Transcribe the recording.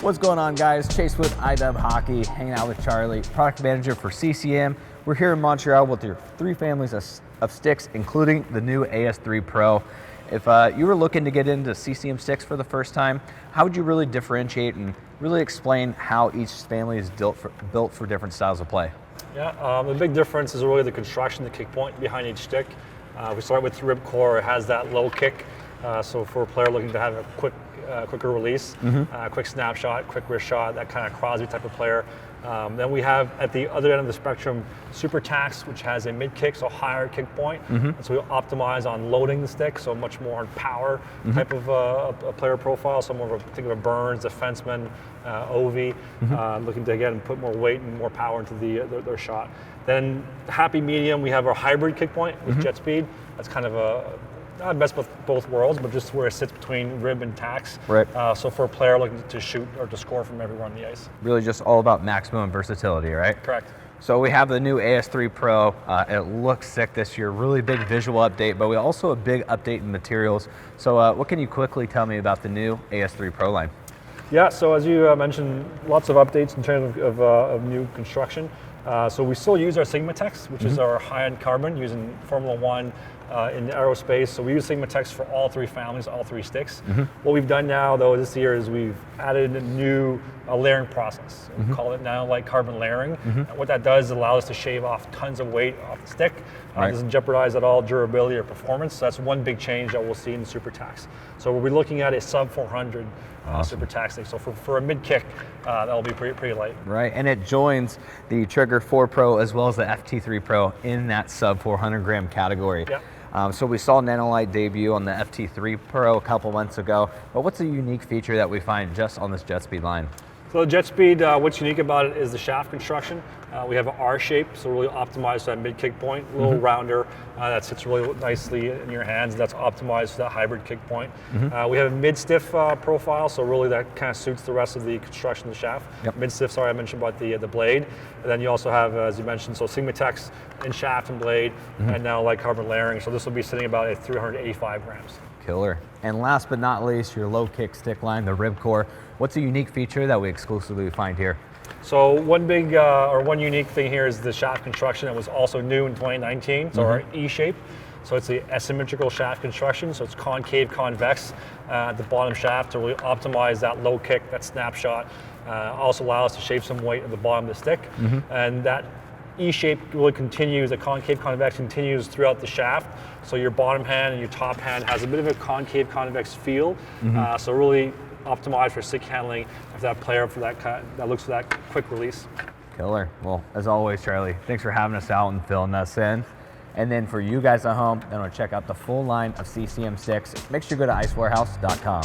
What's going on, guys? Chase with iDub Hockey, hanging out with Charlie, product manager for CCM. We're here in Montreal with your 3 families of sticks, including the new AS3 Pro. If you were looking to get into CCM sticks for the first time, how would you really differentiate and really explain how each family is built for different styles of play? Yeah, the big difference is really the construction, the kick point behind each stick. We start with RibCor. It has that low kick, so for a player looking to have a quicker release, quick snapshot, quick wrist shot, that kind of Crosby type of player. Then we have at the other end of the spectrum, Super Tacks, which has a mid kick, so higher kick point. And so we optimize on loading the stick, so much more on power type of a player profile. So more of a, think of a Burns, defenseman, Ovi, looking to again put more weight and more power into their shot. Then happy medium, we have our hybrid kick point with JetSpeed. That's kind of a not best of both worlds, but just where it sits between rib and tacks. Right. So for a player looking to shoot or to score from everywhere on the ice. Really just all about maximum versatility, right? Correct. So we have the new AS3 Pro. It looks sick this year, really big visual update, but we also a big update in materials. So what can you quickly tell me about the new AS3 Pro line? Yeah, so as you mentioned, lots of updates in terms of new construction. So we still use our Sigma-Tex, which is our high-end carbon using Formula 1 in aerospace. So we use Sigma-Tex for all 3 families, all 3 sticks. What we've done now, though, this year is we've added a new layering process. We call it now like carbon layering. And what that does is allow us to shave off tons of weight off the stick. It doesn't jeopardize at all durability or performance. So that's one big change that we'll see in the Super Tacks. So we'll be looking at a sub 400 Super Tax stick. So for a mid kick, that'll be pretty light. Right, and it joins the Trigger 4 Pro as well as the FT3 Pro in that sub 400 gram category. Yeah. So we saw Nanolite debut on the FT3 Pro a couple months ago, but what's a unique feature that we find just on this JetSpeed line? So the JetSpeed, what's unique about it is the shaft construction. We have an R shape, so really optimized for that mid kick point, a little rounder, that sits really nicely in your hands. That's optimized for that hybrid kick point. We have a mid stiff profile, so really that kind of suits the rest of the construction of the shaft. Mid stiff, sorry, I mentioned about the blade. And then you also have, as you mentioned, so Sigma-Tex in shaft and blade, and now like carbon layering. So this will be sitting about at 385 grams. Killer. And last but not least, your low kick stick line, the RibCor. What's a unique feature that we exclusively find here? So one big or one unique thing here is the shaft construction that was also new in 2019. So our E shape. So it's the asymmetrical shaft construction. So it's concave, convex at the bottom shaft to really optimize that low kick, that snapshot. Also allow us to shave some weight at the bottom of the stick. And that E shape really continues, the concave convex continues throughout the shaft. So your bottom hand and your top hand has a bit of a concave convex feel. So really optimized for stick handling for that player for that looks for that quick release. Killer. Well, as always, Charlie, thanks for having us out and filling us in. And then for you guys at home that want to check out the full line of CCM sticks, make sure you go to icewarehouse.com.